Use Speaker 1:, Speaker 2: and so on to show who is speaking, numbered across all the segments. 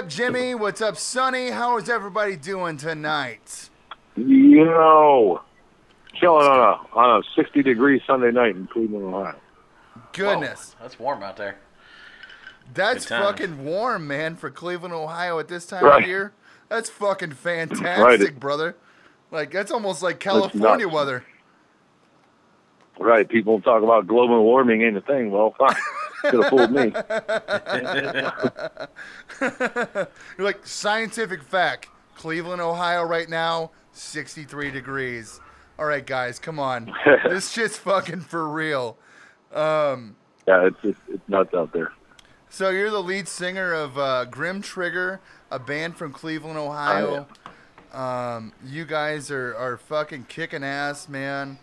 Speaker 1: Jimmy? What's up, Sonny? How is everybody doing tonight?
Speaker 2: Chilling on a 60-degree Sunday night in Cleveland, Ohio.
Speaker 1: Goodness.
Speaker 3: Whoa, that's warm out there.
Speaker 1: That's fucking warm, man, for Cleveland, Ohio at this time
Speaker 2: Right.
Speaker 1: of year. That's fucking fantastic, brother. Like, that's almost like California weather.
Speaker 2: Right. People talk about global warming ain't a thing. Well, fuck. Could have fooled me.
Speaker 1: You're like, scientific fact. Cleveland, Ohio right now, 63 degrees. All right, guys, come on. This shit's fucking for real.
Speaker 2: Yeah, it's nuts out there.
Speaker 1: So you're the lead singer of Grimm Trigger, a band from Cleveland, Ohio. You guys are fucking kicking ass, man.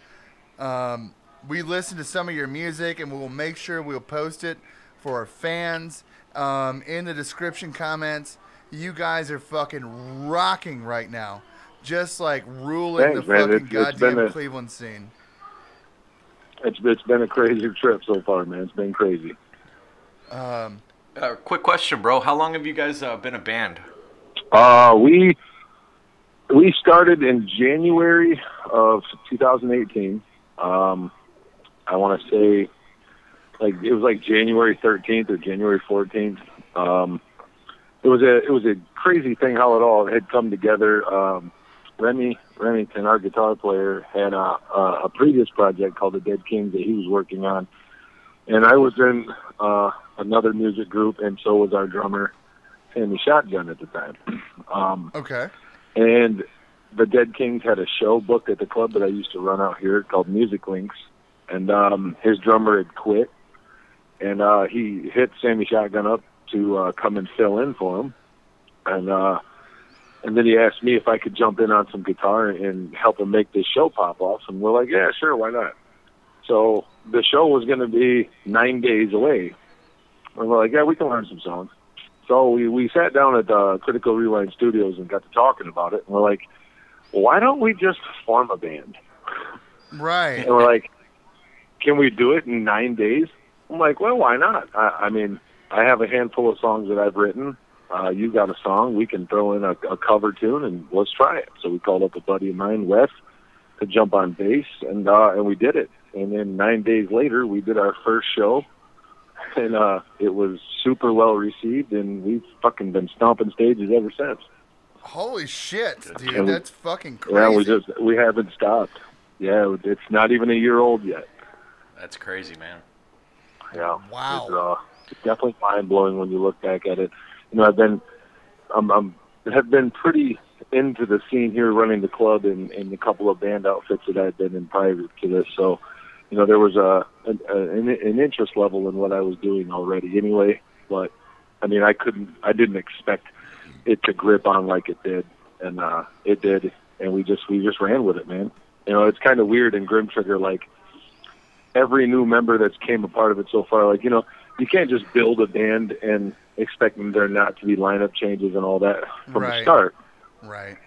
Speaker 1: We listened to some of your music, and we'll make sure we'll post it for our fans. In the description comments, you guys are fucking rocking right now. Just like ruling the fucking goddamn Cleveland scene.
Speaker 2: It's been a crazy trip so far, man. It's been crazy.
Speaker 3: Quick question, bro. How long have you guys been a band?
Speaker 2: We started in January of 2018. I want to say, like, it was like January 13th or January 14th. It was a crazy thing how it all had come together. Remington, our guitar player, had a previous project called the Dead Kings that he was working on, and I was in another music group, and so was our drummer, Sammy Shotgun, at the time.
Speaker 1: Okay.
Speaker 2: And the Dead Kings had a show booked at the club that I used to run out here called Music Links, and his drummer had quit, and he hit Sammy Shotgun up to come and fill in for him, and then he asked me if I could jump in on some guitar and help him make this show pop off, and we're like, yeah, sure, why not? So the show was going to be 9 days away, and we're like, yeah, we can learn some songs. So we sat down at Critical Rewind Studios and got to talking about it, and we're like, why don't we just form a band?
Speaker 1: Right.
Speaker 2: And we're like, can we do it in 9 days? I'm like, well, why not? I mean, I have a handful of songs that I've written. You got a song. We can throw in a cover tune, and let's try it. So we called up a buddy of mine, Wes, to jump on bass, and we did it. And then 9 days later, we did our first show, and it was super well received, and we've fucking been stomping stages ever since.
Speaker 1: Holy shit, dude! That's fucking crazy.
Speaker 2: Yeah, we haven't stopped. Yeah, it's not even a year old yet.
Speaker 3: That's crazy, man.
Speaker 2: Yeah.
Speaker 1: Wow.
Speaker 2: It's definitely mind blowing when you look back at it. You know, have been pretty into the scene here, running the club and a couple of band outfits that I've been in prior to this. So, you know, there was an interest level in what I was doing already anyway. But I mean, I didn't expect it to grip on like it did, and it did, and we just ran with it, man. You know, it's kind of weird in Grimm Trigger, like every new member that's came a part of it so far, like, you know, you can't just build a band and expect there not to be lineup changes and all that from the start.
Speaker 1: Right.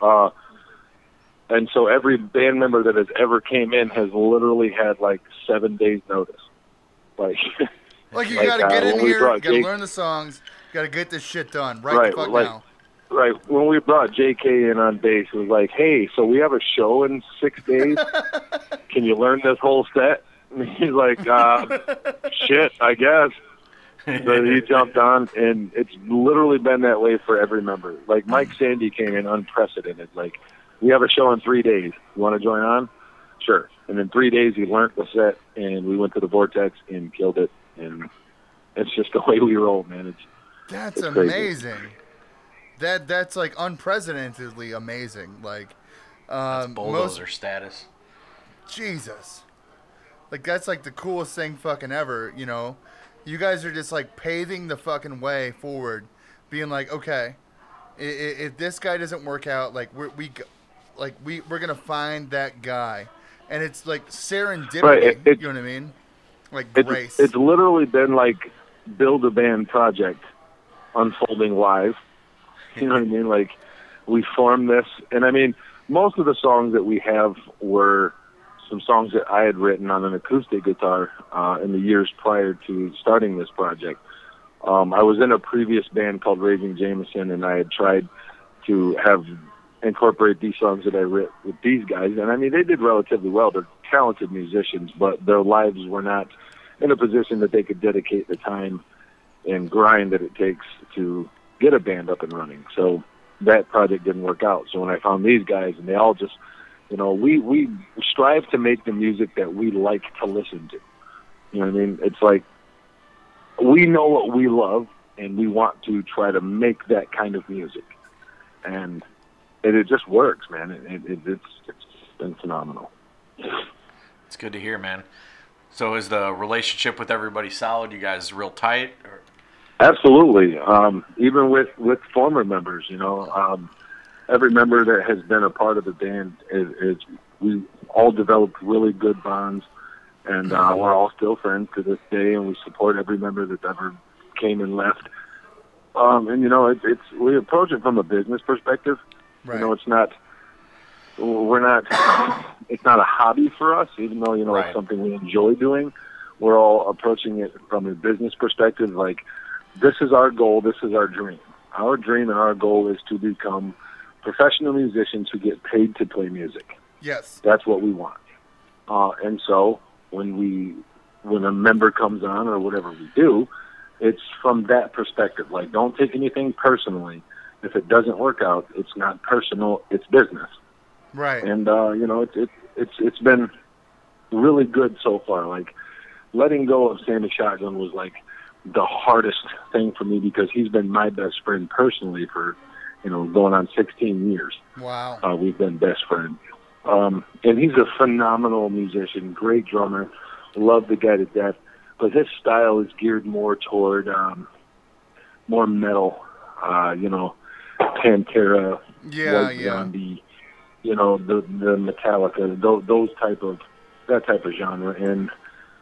Speaker 2: And so every band member that has ever came in has literally had like 7 days notice. Like
Speaker 1: you gotta get in here, you gotta learn the songs, you gotta get this shit done right the fuck now.
Speaker 2: Right. When we brought JK in on bass, it was like, hey, so we have a show in 6 days. Can you learn this whole set? And he's like, shit, I guess. So he jumped on, and it's literally been that way for every member. Like Mike Sandy came in unprecedented. Like, we have a show in 3 days. You want to join on? Sure. And in 3 days, he learned the set, and we went to the Vortex and killed it. And it's just the way we roll, man.
Speaker 1: That's amazing. That's like unprecedentedly amazing. Like,
Speaker 3: that's bulldozer status.
Speaker 1: Jesus. Like, that's like the coolest thing fucking ever, you know? You guys are just like paving the fucking way forward, being like, okay, if this guy doesn't work out, like we're gonna find that guy, and it's like serendipity.
Speaker 2: Right,
Speaker 1: you know what I mean? Like grace.
Speaker 2: It's literally been like build a band project unfolding live. You know what I mean? Like, we formed this, and I mean, most of the songs that we have were some songs that I had written on an acoustic guitar in the years prior to starting this project. I was in a previous band called Raising Jameson, and I had tried to incorporate these songs that I wrote with these guys. And I mean, they did relatively well. They're talented musicians, but their lives were not in a position that they could dedicate the time and grind that it takes to get a band up and running. So that project didn't work out. So when I found these guys, and they all just, you know, we strive to make the music that we like to listen to. You know what I mean? It's like, we know what we love, and we want to try to make that kind of music. And it just works, man. It's been phenomenal.
Speaker 3: It's good to hear, man. So is the relationship with everybody solid? You guys real tight? Or?
Speaker 2: Absolutely. Even with former members, you know, every member that has been a part of the band is we all developed really good bonds, and we're all still friends to this day, and we support every member that's ever came and left. And you know, we approach it from a business perspective.
Speaker 1: Right.
Speaker 2: You know, it's not a hobby for us, even though, you know, it's something we enjoy doing. We're all approaching it from a business perspective. Like, this is our goal. This is our dream. Our dream and our goal is to become professional musicians who get paid to play music.
Speaker 1: Yes.
Speaker 2: That's what we want. And so when a member comes on or whatever we do, it's from that perspective. Like, don't take anything personally. If it doesn't work out, it's not personal. It's business.
Speaker 1: Right.
Speaker 2: And you know, it's been really good so far. Like, letting go of Sammy Shotgun was like the hardest thing for me, because he's been my best friend personally for, you know, going on 16 years.
Speaker 1: Wow.
Speaker 2: We've been best friends. And he's a phenomenal musician, great drummer. Love the guy to death. But his style is geared more toward more metal, you know, Pantera, White Zombie, you know, the Metallica, that type of genre. And,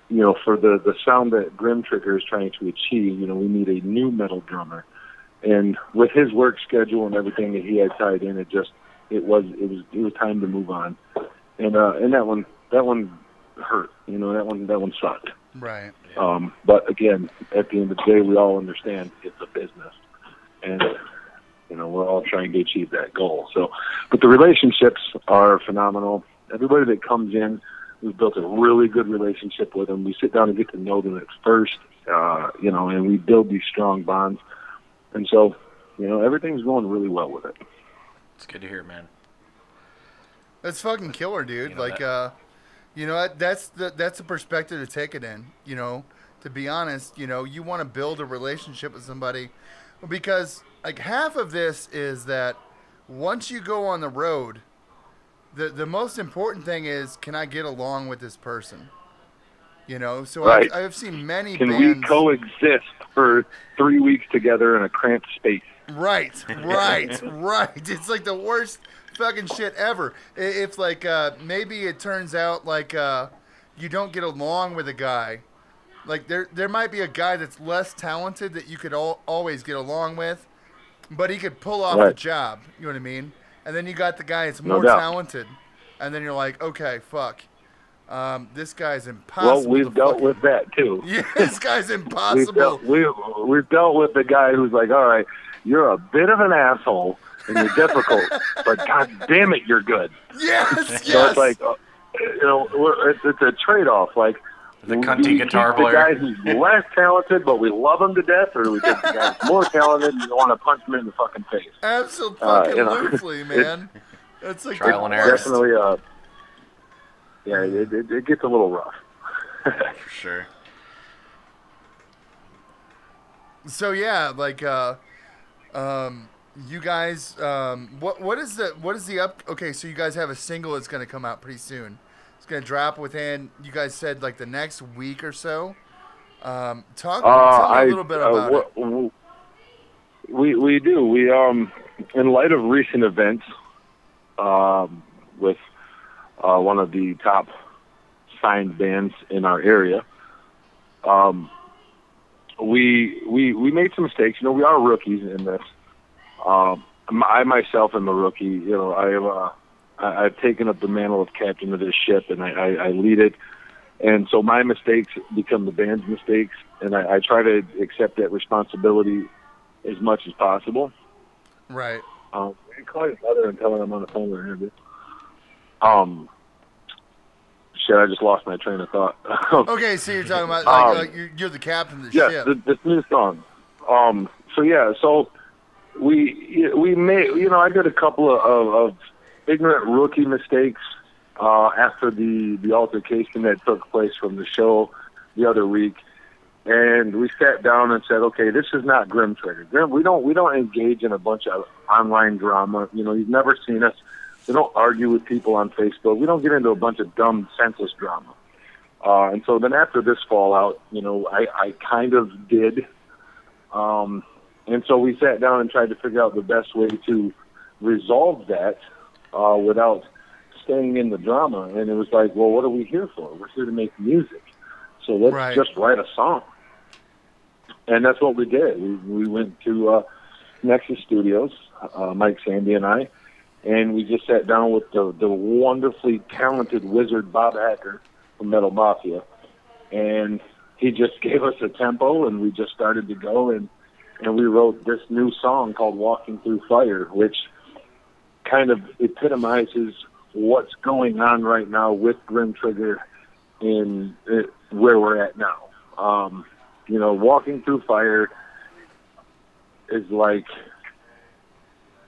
Speaker 2: you know, for the sound that Grimm Trigger is trying to achieve, you know, we need a new metal drummer. And with his work schedule and everything that he had tied in, it was time to move on. And that one hurt. You know, that one sucked.
Speaker 1: Right.
Speaker 2: But again, at the end of the day, we all understand it's a business, and you know, we're all trying to achieve that goal. So, but the relationships are phenomenal. Everybody that comes in, we've built a really good relationship with them. We sit down and get to know them at first, you know, and we build these strong bonds. And so, you know, everything's going really well with it.
Speaker 3: It's good to hear, man.
Speaker 1: That's fucking killer, dude.
Speaker 3: You know
Speaker 1: like, you know, that's the perspective to take it in. You know, to be honest, you know, you want to build a relationship with somebody, because like half of this is that once you go on the road, the most important thing is, can I get along with this person? You know, so
Speaker 2: right.
Speaker 1: I've seen many
Speaker 2: Can
Speaker 1: bands.
Speaker 2: we coexist for 3 weeks together in a cramped space?
Speaker 1: Right. It's like the worst fucking shit ever. If like maybe it turns out like you don't get along with a guy, like there might be a guy that's less talented that you could always get along with, but he could pull off the job. You know what I mean? And then you got the guy that's more talented, and then you're like, okay, fuck. This guy's impossible.
Speaker 2: Well, we've dealt with that too.
Speaker 1: Yeah, this guy's impossible.
Speaker 2: We've dealt with the guy who's like, all right, you're a bit of an asshole and you're difficult, but god damn it, you're good.
Speaker 1: Yes.
Speaker 2: So it's like, you know, it's a trade-off. Like,
Speaker 3: the cunty guitar player,
Speaker 2: the guy who's less talented, but we love him to death, or we take the guy who's more talented and you want to punch him in the fucking face.
Speaker 1: Absolutely, man. It's like
Speaker 3: trial and error.
Speaker 2: Definitely, yeah, it gets a little rough.
Speaker 3: For sure.
Speaker 1: So yeah, like you guys, what is the up? Okay, so you guys have a single that's going to come out pretty soon. It's going to drop within, you guys said, like the next week or so. Tell me a little bit about it.
Speaker 2: We do. We in light of recent events, with one of the top signed bands in our area, we made some mistakes. You know, we are rookies in this. I myself am a rookie. You know, I've taken up the mantle of captain of this ship, and I lead it. And so my mistakes become the band's mistakes, and I try to accept that responsibility as much as possible.
Speaker 1: Right.
Speaker 2: You can call your mother and tell her I'm on the phone with her. Shit, I just lost my train of thought.
Speaker 1: Okay, so you're talking about like you're the captain of the ship.
Speaker 2: Yeah, this new song. So we made, I did a couple of ignorant rookie mistakes after the altercation that took place from the show the other week, and we sat down and said, okay, this is not Grimm Trigger. We don't engage in a bunch of online drama. You've never seen us. We don't argue with people on Facebook. We don't get into a bunch of dumb, senseless drama. And so then after this fallout, I kind of did. And so we sat down and tried to figure out the best way to resolve that without staying in the drama. And it was like, well, what are we here for? We're here to make music. So let's just write a song. And that's what we did. We went to Nexus Studios, Mike, Sandy, and I, and we just sat down with the wonderfully talented wizard Bob Hacker from Metal Mafia. And he just gave us a tempo, and we just started to go, and we wrote this new song called Walking Through Fire, which kind of epitomizes what's going on right now with Grimm Trigger in where we're at now. Walking Through Fire is like,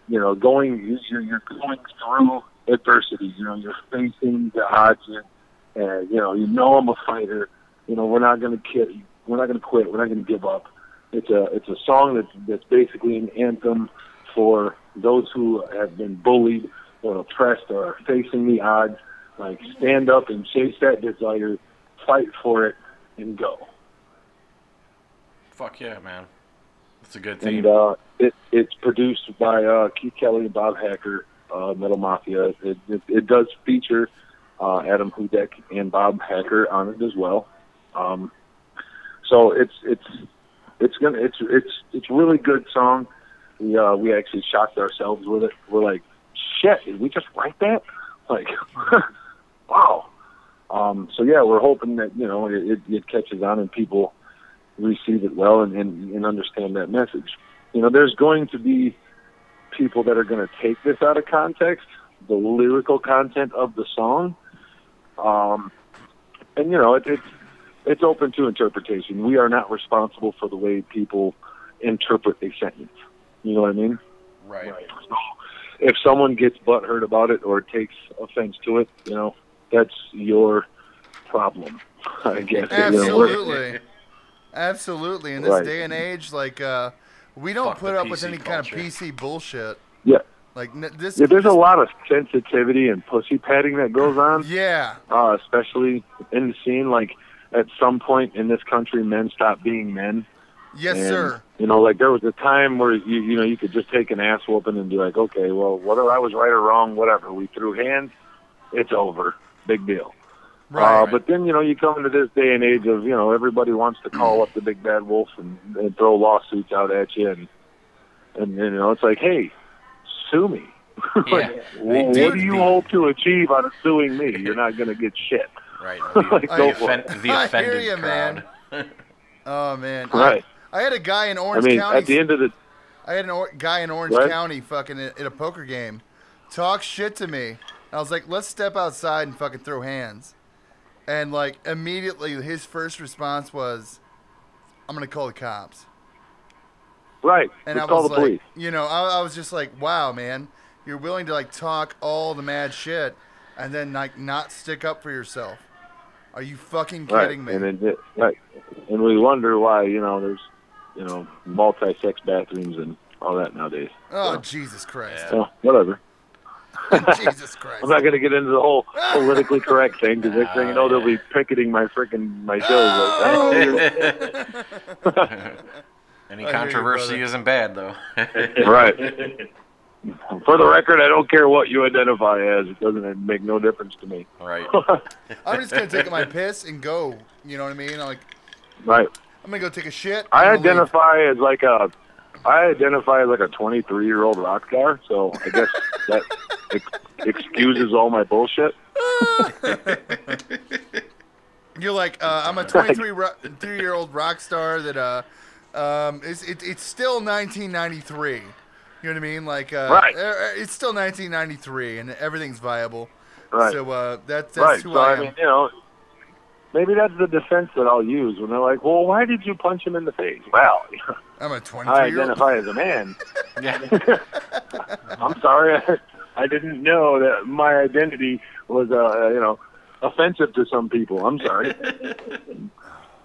Speaker 2: you're going through adversity. You're facing the odds, and I'm a fighter. We're not going to quit. We're not going to quit. We're not going to give up. It's a song that's basically an anthem for those who have been bullied or oppressed or are facing the odds. Like, stand up and chase that desire, fight for it, and go.
Speaker 3: Fuck yeah, man. That's a good theme.
Speaker 2: And it's produced by Keith Kelly and Bob Hacker, Metal Mafia. It does feature Adam Hudek and Bob Hacker on it as well. So it's really good song. We actually shocked ourselves with it. We're like, shit, did we just write that? Like, wow. So yeah, we're hoping that it catches on and people receive it well and understand that message. There's going to be people that are going to take this out of context, the lyrical content of the song, and it's open to interpretation. We are not responsible for the way people interpret a sentence. You know what I mean?
Speaker 3: Right.
Speaker 2: So if someone gets butthurt about it or takes offense to it, that's your problem, I guess.
Speaker 1: Absolutely. Absolutely. In this day and age, like, we don't put up with any kind of PC bullshit.
Speaker 2: Yeah.
Speaker 1: Like,
Speaker 2: there's a lot of sensitivity and pussy patting that goes on.
Speaker 1: Yeah.
Speaker 2: Especially in the scene. Like, at some point in this country, men stop being men.
Speaker 1: Yes, sir.
Speaker 2: Like, there was a time where you could just take an ass whooping and be like, okay, well, whether I was right or wrong, whatever. We threw hands, it's over. Big deal.
Speaker 1: Right.
Speaker 2: But then, you come into this day and age of, everybody wants to call up the big bad wolf and throw lawsuits out at you. And it's like, hey, sue me.
Speaker 3: Yeah.
Speaker 2: What do you hope to achieve out of suing me? You're not going to get shit.
Speaker 3: Right.
Speaker 1: The
Speaker 3: offended crowd.
Speaker 1: Man. Oh, man.
Speaker 2: Right.
Speaker 1: I had a guy in Orange County.
Speaker 2: At the end of the...
Speaker 1: I had a guy in Orange County fucking at a poker game talk shit to me. I was like, let's step outside and fucking throw hands. And, like, immediately his first response was, I'm going to call the cops.
Speaker 2: Right.
Speaker 1: And
Speaker 2: I was like, police.
Speaker 1: I was just like, wow, man. You're willing to, like, talk all the mad shit and then, like, not stick up for yourself. Are you fucking kidding me?
Speaker 2: And we wonder why, there's, multi-sex bathrooms and all that nowadays.
Speaker 1: Oh, so, Jesus Christ.
Speaker 2: Yeah. Whatever.
Speaker 1: Jesus Christ.
Speaker 2: I'm not going to get into the whole politically correct thing, because next thing you know, they'll be picketing my shows.
Speaker 3: Any controversy isn't bad, though.
Speaker 2: Right. For the record, I don't care what you identify as. It doesn't make no difference to me.
Speaker 3: Right.
Speaker 1: I'm just going to take my piss and go. You know what I mean?
Speaker 2: Right.
Speaker 1: I'm going to go take a shit.
Speaker 2: I identify as like a 23-year-old rock star, so I guess that excuses all my bullshit.
Speaker 1: You're like, I'm a 23-year-old rock star that it's still 1993. You know what I mean? Like,
Speaker 2: Right.
Speaker 1: It's still 1993, and everything's viable.
Speaker 2: Right.
Speaker 1: So that's
Speaker 2: right.
Speaker 1: who
Speaker 2: So
Speaker 1: I
Speaker 2: I
Speaker 1: am.
Speaker 2: mean, maybe that's the defense that I'll use when they're like, "Well, why did you punch him in the face?" Well,
Speaker 1: I'm a
Speaker 2: I
Speaker 1: 23-year-old.
Speaker 2: identify as a man.
Speaker 3: Yeah.
Speaker 2: I'm sorry, I didn't know that my identity was, offensive to some people. I'm sorry.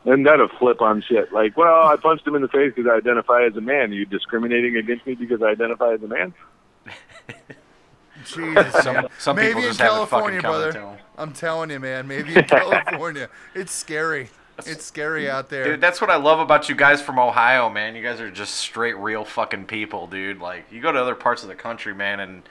Speaker 2: And that a flip on shit. Like, well, I punched him in the face because I identify as a man. Are you discriminating against me because I identify as a man?
Speaker 1: Jesus.
Speaker 3: Some
Speaker 1: Maybe
Speaker 3: people
Speaker 1: in
Speaker 3: just have it
Speaker 1: California,
Speaker 3: fucking coming
Speaker 1: brother.
Speaker 3: to them.
Speaker 1: I'm telling you, man. Maybe in California. It's scary. It's scary out there.
Speaker 3: Dude, that's what I love about you guys from Ohio, man. You guys are just straight, real fucking people, dude. Like, you go to other parts of the country, man, and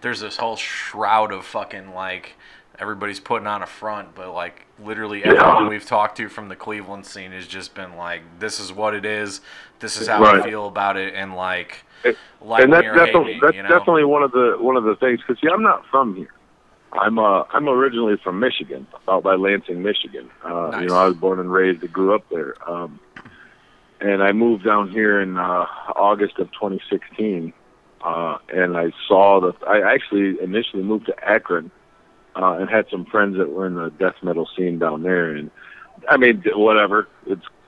Speaker 3: there's this whole shroud of fucking, like, everybody's putting on a front, but, like, literally everyone we've talked to from the Cleveland scene has just been like, this is what it is, this is how I feel about it, and, like,
Speaker 2: and that's,
Speaker 3: me or hate me,
Speaker 2: that's
Speaker 3: you know?
Speaker 2: definitely one of the things. Because see, I'm not from here. I'm originally from Michigan, out by Lansing, Michigan.
Speaker 3: Nice.
Speaker 2: I was born and raised and grew up there. And I moved down here in August of 2016. And I saw I actually initially moved to Akron and had some friends that were in the death metal scene down there. And I mean, whatever.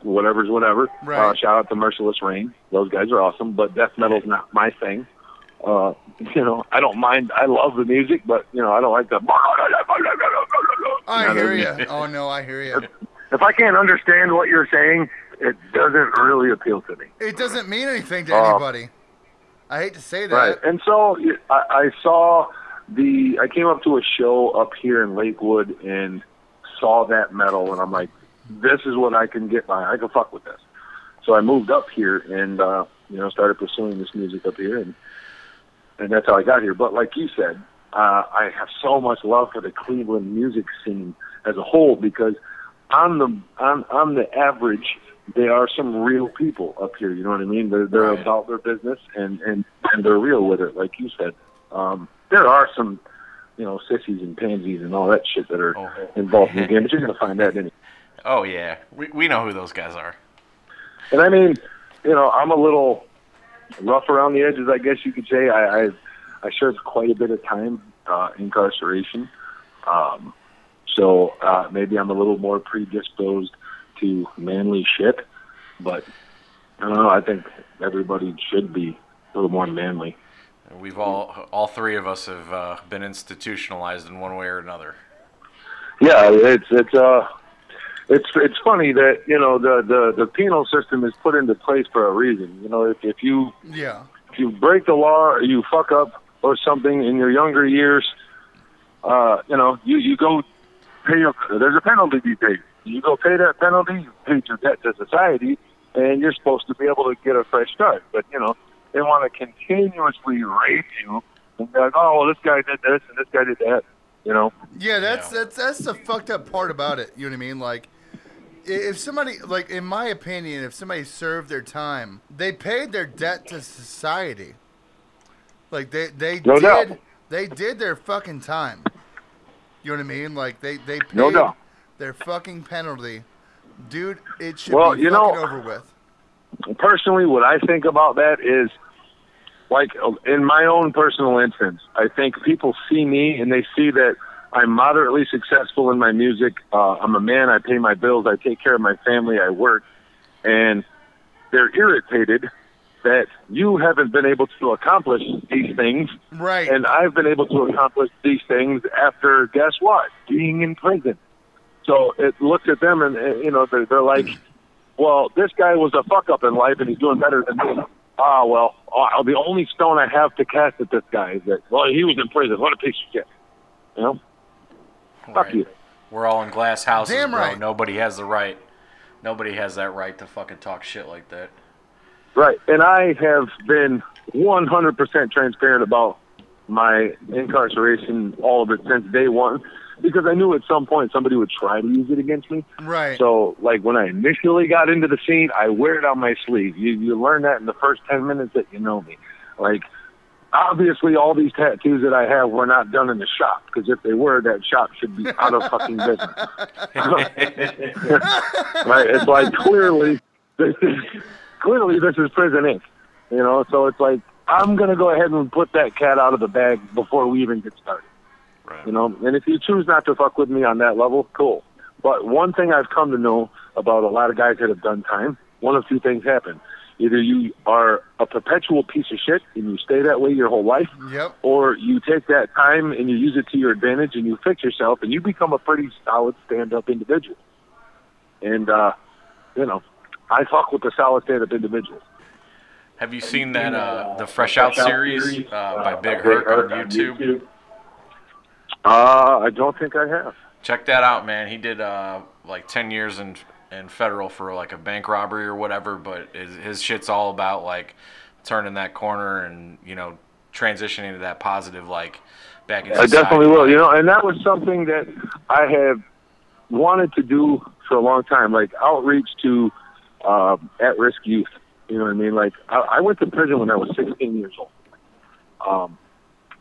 Speaker 2: Whatever's whatever.
Speaker 1: Right.
Speaker 2: Shout out to Merciless Reign. Those guys are awesome, but death metal's not my thing. I don't mind. I love the music, but, I don't like the...
Speaker 1: I hear you. Oh, no, I hear you.
Speaker 2: If I can't understand what you're saying, it doesn't really appeal to me.
Speaker 1: It doesn't mean anything to anybody. I hate to say that.
Speaker 2: Right. And so I came up to a show up here in Lakewood and saw that metal, and I'm like, this is what I can get by. I can fuck with this. So I moved up here and, started pursuing this music up here, and that's how I got here. But like you said, I have so much love for the Cleveland music scene as a whole, because on the average, there are some real people up here. You know what I mean? They're about their business and they're real with it, like you said. There are some, sissies and pansies and all that shit that are involved in the game, but you're gonna find that anyway.
Speaker 3: Oh yeah, we know who those guys are.
Speaker 2: And I mean, I'm a little rough around the edges, I guess you could say. I served quite a bit of time incarceration, so maybe I'm a little more predisposed to manly shit. But I don't know. I think everybody should be a little more manly.
Speaker 3: We've all three of us have been institutionalized in one way or another.
Speaker 2: Yeah, it's funny that the penal system is put into place for a reason. If you break the law or you fuck up or something in your younger years, you go pay there's a penalty to be paid. You go pay that penalty, you pay your debt to society, and you're supposed to be able to get a fresh start. But they want to continuously rape you and be like, oh, well, this guy did this and this guy did that.
Speaker 1: Yeah, that's the fucked up part about it. You know what I mean? Like, if somebody, like, in my opinion, if somebody served their time, they paid their debt to society. Like, they did their fucking time. You know what I mean? Like, they paid their fucking penalty. Dude, it should be fucking over with.
Speaker 2: Personally, what I think about that is, like, in my own personal instance, I think people see me and they see that I'm moderately successful in my music. I'm a man. I pay my bills. I take care of my family. I work. And they're irritated that you haven't been able to accomplish these things.
Speaker 1: Right.
Speaker 2: And I've been able to accomplish these things after, guess what? Being in prison. So it looks at them and they're like, well, this guy was a fuck-up in life and he's doing better than me. The only stone I have to cast at this guy is that, well, he was in prison. What a piece of shit. Fuck you.
Speaker 3: We're all in glass houses,
Speaker 1: Damn
Speaker 3: bro.
Speaker 1: right.
Speaker 3: Nobody has the right. Nobody has that right to fucking talk shit like that.
Speaker 2: Right. And I have been 100% transparent about my incarceration, all of it, since day one, because I knew at some point somebody would try to use it against me.
Speaker 1: Right.
Speaker 2: So, like, when I initially got into the scene, I wear it on my sleeve. You learn that in the first 10 minutes that you know me. Like, obviously all these tattoos that I have were not done in the shop, because if they were, that shop should be out of fucking business. Right? It's like clearly this is Prison Inc. You know, so it's like I'm gonna go ahead and put that cat out of the bag before we even get started.
Speaker 3: Right.
Speaker 2: You know, and if you choose not to fuck with me on that level, cool. But one thing I've come to know about a lot of guys that have done time, one of two things happen. Either you are a perpetual piece of shit and you stay that way your whole life,
Speaker 1: Yep.
Speaker 2: or you take that time and you use it to your advantage and you fix yourself and you become a pretty solid stand-up individual. And, you know, I fuck with the solid stand-up individuals.
Speaker 3: Have you seen that the Fresh Out series by Big Herc on YouTube?
Speaker 2: I don't think I have.
Speaker 3: Check that out, man. He did like 10 years in federal for like a bank robbery or whatever, but his shit's all about like turning that corner and, you know, transitioning to that positive, like back in society.
Speaker 2: I definitely will, you know, and that was something that I have wanted to do for a long time, like outreach to at-risk youth. You know what I mean? Like I went to prison when I was 16 years old.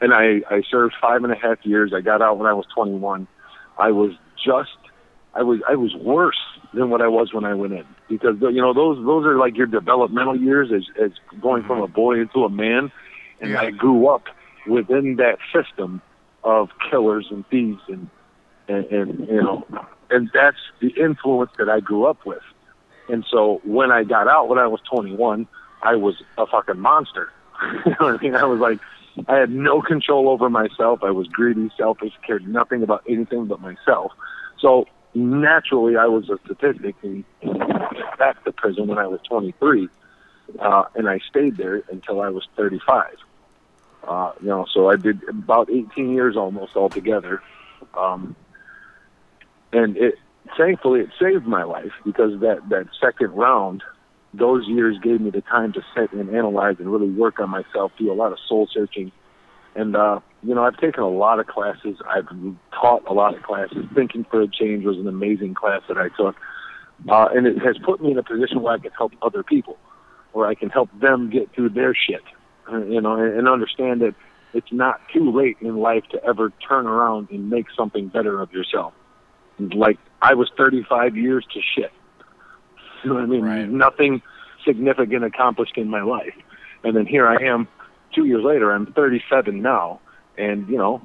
Speaker 2: And I served 5.5 years. I got out when I was 21. I was worse than what I was when I went in, because you know those are like your developmental years as going from a boy into a man, and I grew up within that system of killers and thieves and you know, and that's the influence that I grew up with. And so when I got out when I was 21, I was a fucking monster. You know what I mean? I was like, I had no control over myself. I was greedy, selfish, cared nothing about anything but myself. So naturally, I was a statistic and went back to prison when I was 23, and I stayed there until I was 35. You know, so I did about 18 years almost altogether, and thankfully it saved my life, because that second round, those years gave me the time to sit and analyze and really work on myself, do a lot of soul searching. And, you know, I've taken a lot of classes. I've taught a lot of classes. Thinking for a Change was an amazing class that I took. And it has put me in a position where I can help other people, where I can help them get through their shit, you know, and understand that it's not too late in life to ever turn around and make something better of yourself. Like, I was 35 years to shit. You know what I mean?
Speaker 3: Right.
Speaker 2: Nothing significant accomplished in my life. And then here I am, 2 years later, I'm 37 now. And, you know,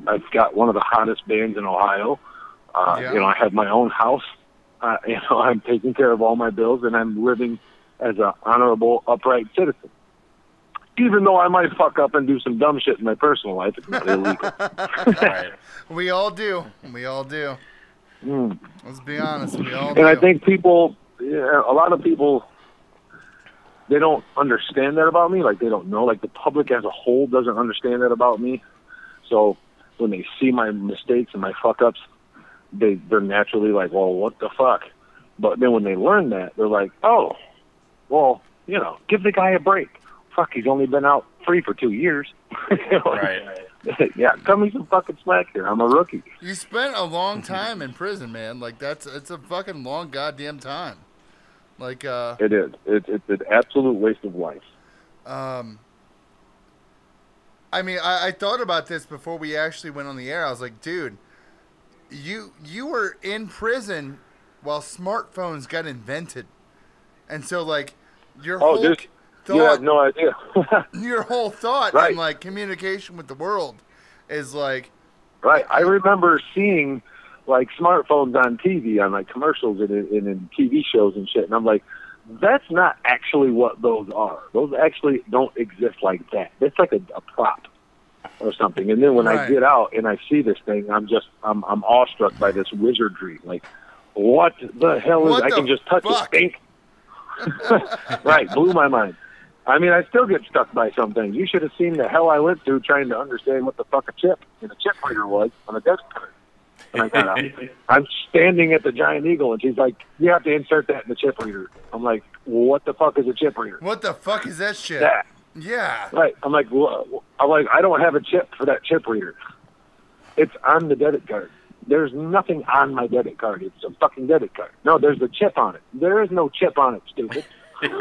Speaker 2: I've got one of the hottest bands in Ohio. You know, I have my own house. You know, I'm taking care of all my bills, and I'm living as an honorable, upright citizen. Even though I might fuck up and do some dumb shit in my personal life, it's not illegal.
Speaker 3: Right.
Speaker 1: We all do. We all do. Let's be honest. We all do.
Speaker 2: And I think people, a lot of people, they don't understand that about me. Like, they don't know. Like, the public as a whole doesn't understand that about me. So when they see my mistakes and my fuck-ups, they're naturally like, well, what the fuck? But then when they learn that, they're like, oh, well, you know, give the guy a break. Fuck, he's only been out free for 2 years. You know,
Speaker 3: Right.
Speaker 2: Yeah, cut me some fucking slack here. I'm a rookie.
Speaker 1: You spent a long time in prison, man. Like, it's a fucking long goddamn time. Like,
Speaker 2: It is. It's an absolute waste of life.
Speaker 1: I mean, I thought about this before we actually went on the air. I was like, dude, you were in prison while smartphones got invented. And so, like, your whole thought,
Speaker 2: you have no idea.
Speaker 1: your whole thought
Speaker 2: Right.
Speaker 1: in, like, communication with the world is, like...
Speaker 2: Right. I remember seeing, like, smartphones on TV, on, like, commercials and in TV shows and shit, and I'm like, that's not actually what those are. Those actually don't exist like that. It's like a prop or something. And then when I get out and I see this thing, I'm awestruck by this wizardry. Like, what the hell is... I can just touch a stink. Right. Blew my mind. I mean, I still get stuck by some things. You should have seen the hell I went through trying to understand what the fuck a chip and a chip reader was on a desk card. And I got out. I'm standing at the Giant Eagle, and she's like, you have to insert that in the chip reader. I'm like, well, what the fuck is a chip reader?
Speaker 1: What the fuck is that shit?
Speaker 2: That.
Speaker 1: Yeah.
Speaker 2: Right. I'm like, I don't have a chip for that chip reader. It's on the debit card. There's nothing on my debit card. It's a fucking debit card. No, there's a chip on it. There is no chip on it, stupid. He's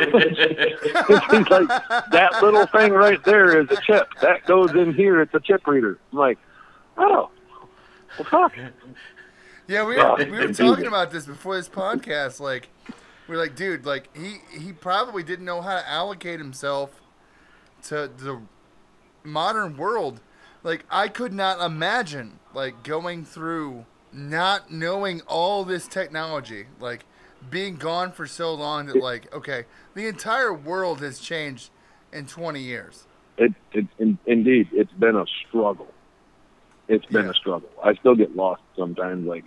Speaker 2: like, that little thing right there is a chip. That goes in here. It's a chip reader. I'm like, oh, well, fuck.
Speaker 1: Yeah, we were talking about this before this podcast. Like, we're like, dude, like he probably didn't know how to allocate himself to the modern world. Like, I could not imagine like going through not knowing all this technology, like being gone for so long that like, okay, the entire world has changed in 20 years.
Speaker 2: Indeed, it's been a struggle. It's been a struggle. I still get lost sometimes. Like,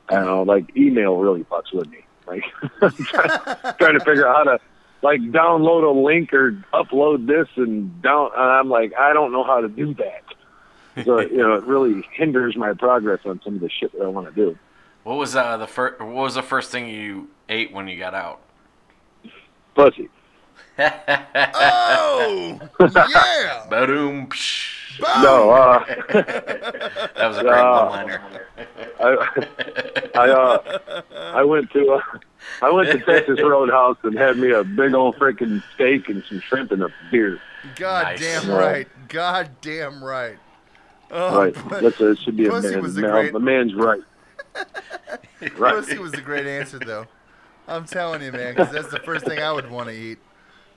Speaker 2: I don't know, like email really fucks with me. Like, trying to figure out how to like download a link or upload this and I'm like, I don't know how to do that. So it really hinders my progress on some of the shit that I want to do.
Speaker 3: What was the first thing you ate when you got out?
Speaker 2: Pussy.
Speaker 1: Oh yeah.
Speaker 3: Boom.
Speaker 2: No,
Speaker 3: that was a great one-liner.
Speaker 2: I went to Texas Roadhouse and had me a big old freaking steak and some shrimp and a beer.
Speaker 1: God damn right. God damn right. Oh,
Speaker 2: right. It should be a man. The man's right.
Speaker 1: Right. Pussy was a great answer, though. I'm telling you, man, because that's the first thing I would want to eat.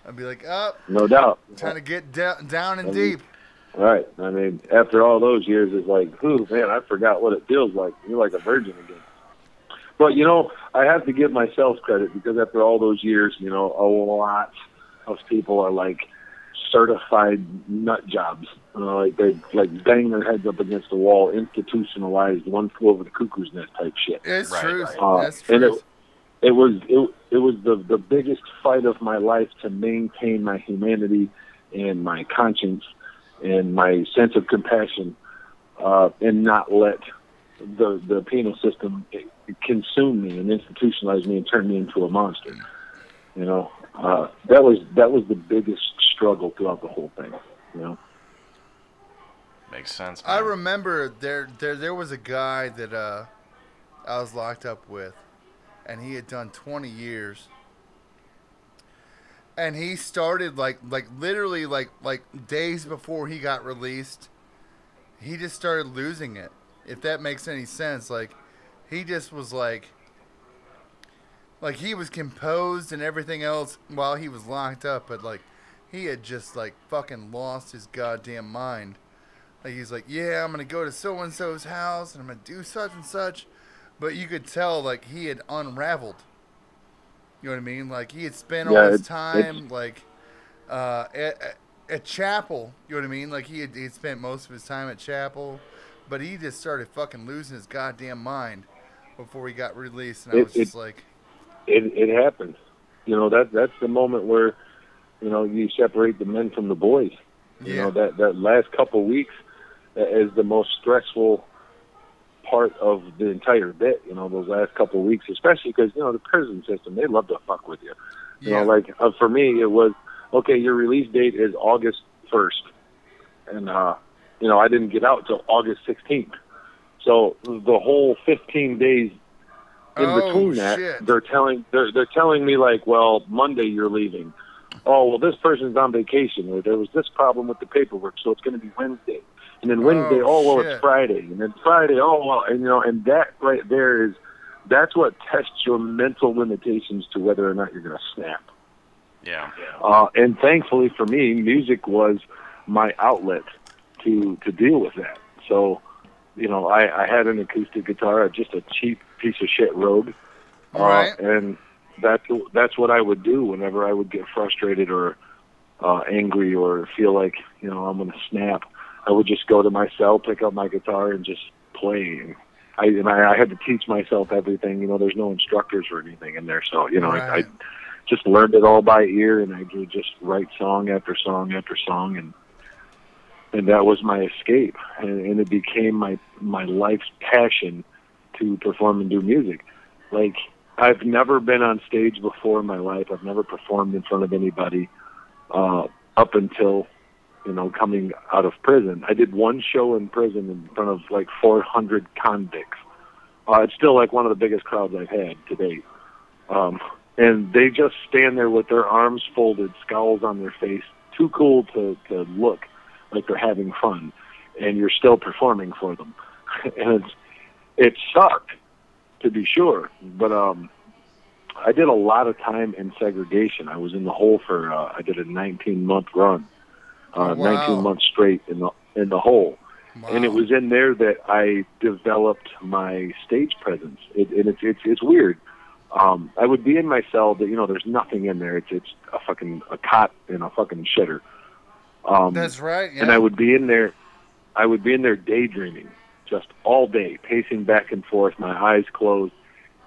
Speaker 1: I'd be like, oh,
Speaker 2: no doubt.
Speaker 1: Trying to get down and deep.
Speaker 2: Right. I mean, after all those years, it's like, ooh, man, I forgot what it feels like. You're like a virgin again. But, I have to give myself credit because after all those years, a lot of people are like certified nut jobs. Like they bang their heads up against the wall, institutionalized, one flew over the cuckoo's nest type shit.
Speaker 1: It's true.
Speaker 2: That's true. And it was the biggest fight of my life to maintain my humanity and my conscience and my sense of compassion, and not let the penal system consume me and institutionalize me and turn me into a monster. That was the biggest struggle throughout the whole thing.
Speaker 3: Makes sense, man.
Speaker 1: I remember there was a guy that I was locked up with, and he had done 20 years. And he started like literally like days before he got released, he just started losing it. If that makes any sense, like he just was like he was composed and everything else while he was locked up, but like he had just like fucking lost his goddamn mind. Like he's like, yeah, I'm gonna go to so and so's house and I'm gonna do such and such, but you could tell like he had unraveled. You know what I mean? Like he had spent all his time at chapel. You know what I mean? Like he'd spent most of his time at chapel, but he just started fucking losing his goddamn mind before he got released. And I was just like,
Speaker 2: it happens. That's the moment where you separate the men from the boys.
Speaker 1: Yeah.
Speaker 2: That last couple weeks is the most stressful part of the entire bit, those last couple of weeks, especially because, the prison system, they love to fuck with you. For me, it was, okay, your release date is August 1st. And, I didn't get out till August 16th. So the whole 15 days in between that,
Speaker 1: shit.
Speaker 2: they're telling me like, well, Monday you're leaving. Oh, well, this person's on vacation, or there was this problem with the paperwork, so it's going to be Wednesday. And then Wednesday, it's Friday. And then Friday, and that right there that's what tests your mental limitations to whether or not you're going to snap.
Speaker 3: Yeah.
Speaker 2: And thankfully for me, music was my outlet to deal with that. So, I had an acoustic guitar, just a cheap piece of shit Rogue.
Speaker 1: Right.
Speaker 2: And that's what I would do whenever I would get frustrated or angry or feel like, I'm going to snap. I would just go to my cell, pick up my guitar, and just play. I had to teach myself everything. There's no instructors or anything in there, so I just learned it all by ear, and I would just write song after song after song, and that was my escape, and it became my life's passion to perform and do music. Like, I've never been on stage before in my life. I've never performed in front of anybody up until coming out of prison. I did one show in prison in front of like 400 convicts. It's still like one of the biggest crowds I've had to date. and they just stand there with their arms folded, scowls on their face, too cool to look like they're having fun, and you're still performing for them. And it sucked, to be sure, but I did a lot of time in segregation. I was in the hole for I did a 19-month run, 19 months straight in the hole.
Speaker 1: Wow.
Speaker 2: And it was in there that I developed my stage presence. It's weird. I would be in my cell, but there's nothing in there. It's a cot and a fucking shitter.
Speaker 1: That's right. Yeah.
Speaker 2: And I would be in there. I would be in there daydreaming, just all day, pacing back and forth, my eyes closed,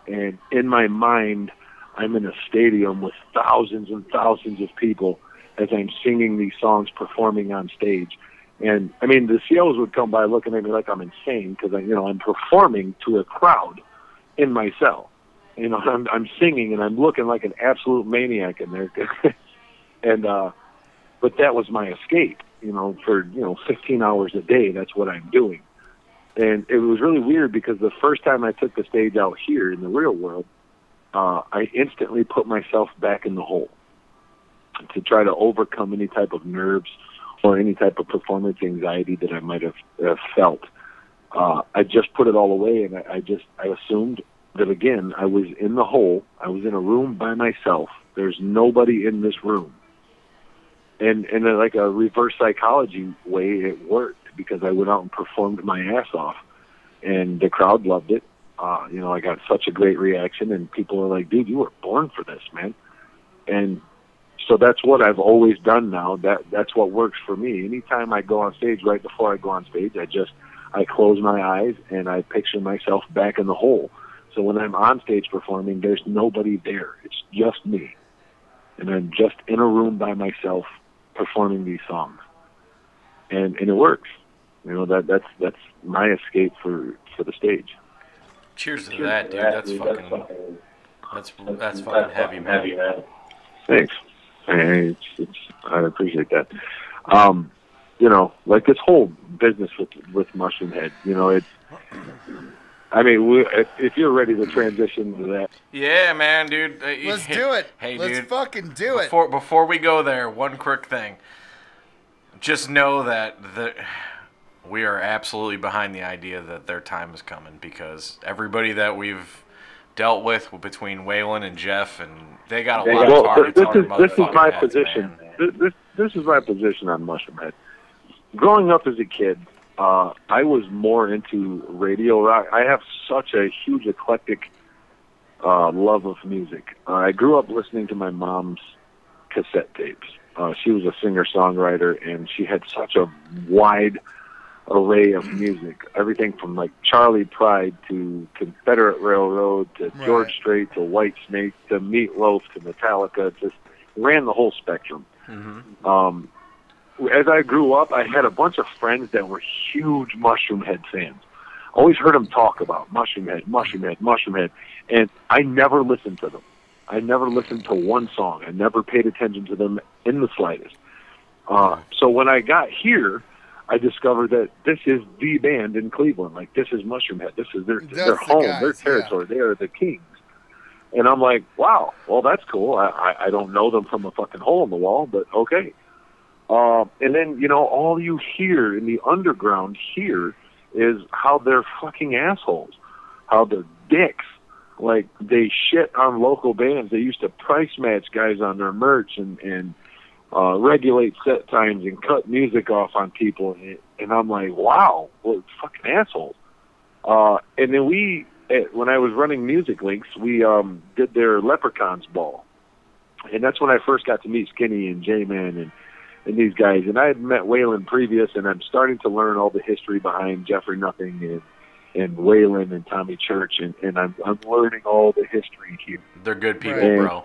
Speaker 2: and in my mind, I'm in a stadium with thousands and thousands of people as I'm singing these songs, performing on stage. And I mean, the COs would come by looking at me like I'm insane because I'm performing to a crowd in my cell. I'm singing and I'm looking like an absolute maniac in there. And but that was my escape. For 15 hours a day, that's what I'm doing. And it was really weird because the first time I took the stage out here in the real world, I instantly put myself back in the hole to try to overcome any type of nerves or any type of performance anxiety that I might have felt. I just put it all away, and I assumed that, again, I was in the hole. I was in a room by myself. There's nobody in this room. And in like a reverse psychology way, it worked because I went out and performed my ass off, and the crowd loved it. I got such a great reaction, and people were like, dude, you were born for this, man. And so that's what I've always done now. That's what works for me. Anytime I go on stage, right before I go on stage, I close my eyes and I picture myself back in the hole. So when I'm on stage performing, there's nobody there. It's just me. And I'm just in a room by myself performing these songs. And it works. That's my escape for the stage.
Speaker 3: Cheers to that, dude. That's fucking heavy, man.
Speaker 2: Thanks. I appreciate that. Like this whole business with Mushroom Head, if you're ready to transition to that.
Speaker 3: Yeah, man, dude.
Speaker 1: Let's do it.
Speaker 3: Hey,
Speaker 1: let's
Speaker 3: dude.
Speaker 1: fucking do it.
Speaker 3: Before we go there, one quick thing. Just know that we are absolutely behind the idea that their time is coming, because everybody that we've dealt with between Waylon and Jeff, and they got a lot of targets on their motherfucking
Speaker 2: This is my
Speaker 3: heads,
Speaker 2: position.
Speaker 3: man.
Speaker 2: This is my position on Mushroom Head. Growing up as a kid, I was more into radio rock. I have such a huge eclectic love of music. I grew up listening to my mom's cassette tapes. She was a singer-songwriter, and she had such a wide array of music. Everything from like Charlie Pride to Confederate Railroad to George Strait to White Snake to Meatloaf to Metallica. Just ran the whole spectrum. Mm-hmm. As I grew up, I had a bunch of friends that were huge Mushroom Head fans. Always heard them talk about Mushroom Head, Mushroom Head, Mushroom Head, and I never listened to them. I never listened to one song. I never paid attention to them in the slightest. So when I got here, I discovered that this is the band in Cleveland. Like, this is Mushroom Head. This is their home, their territory. Yeah. They are the kings. And I'm like, wow, well, that's cool. I don't know them from a fucking hole in the wall, but okay. And then, all you hear in the underground here is how they're fucking assholes, how they're dicks. Like, they shit on local bands. They used to price match guys on their merch and regulate set times and cut music off on people. And I'm like, wow, well, fucking assholes. And then when I was running Music Links, we did their Leprechauns Ball. And that's when I first got to meet Skinny and J-Man and these guys. And I had met Waylon previous, and I'm starting to learn all the history behind Jeffrey Nothing and Waylon and Tommy Church, and I'm learning all the history here.
Speaker 3: They're good people,
Speaker 2: and
Speaker 3: bro.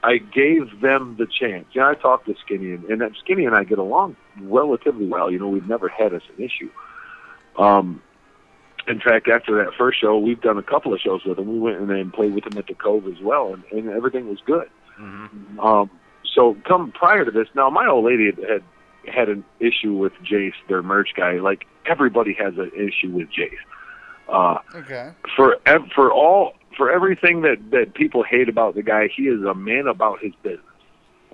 Speaker 2: I gave them the chance. I talked to Skinny, and Skinny and I get along relatively well. We've never had us an issue. In fact, after that first show, we've done a couple of shows with him. We went and then played with him at the Cove as well, and everything was good. Mm-hmm. So come prior to this, now my old lady had an issue with Jace, their merch guy. Like, everybody has an issue with Jace.
Speaker 1: Okay.
Speaker 2: for everything that people hate about the guy, he is a man about his business.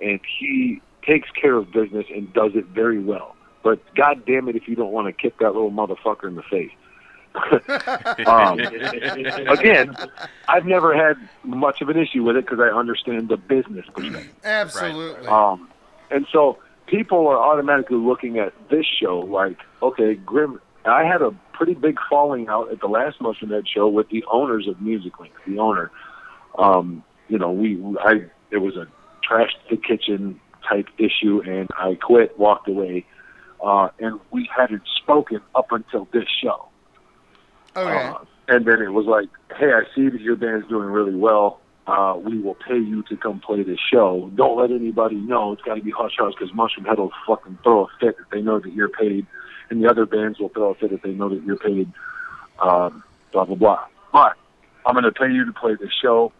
Speaker 2: And he takes care of business and does it very well. But God damn it if you don't want to kick that little motherfucker in the face. Again, I've never had much of an issue with it because I understand the business perspective.
Speaker 1: Absolutely.
Speaker 2: And so people are automatically looking at this show like, okay, Grimm. I had a pretty big falling out at the last Mushroom Head show with the owners of Music Link. The owner, you know, it was a trash the kitchen type issue, and I quit, walked away, and we hadn't spoken up until this show.
Speaker 1: Okay.
Speaker 2: And then it was like, hey, I see that your band's doing really well. We will pay you to come play this show. Don't let anybody know. It's got to be hush hush because Mushroom Head will fucking throw a fit if they know that you're paid, and the other bands will throw a fit if they know that you're paid. Blah blah blah. But I'm going to pay you to play this show.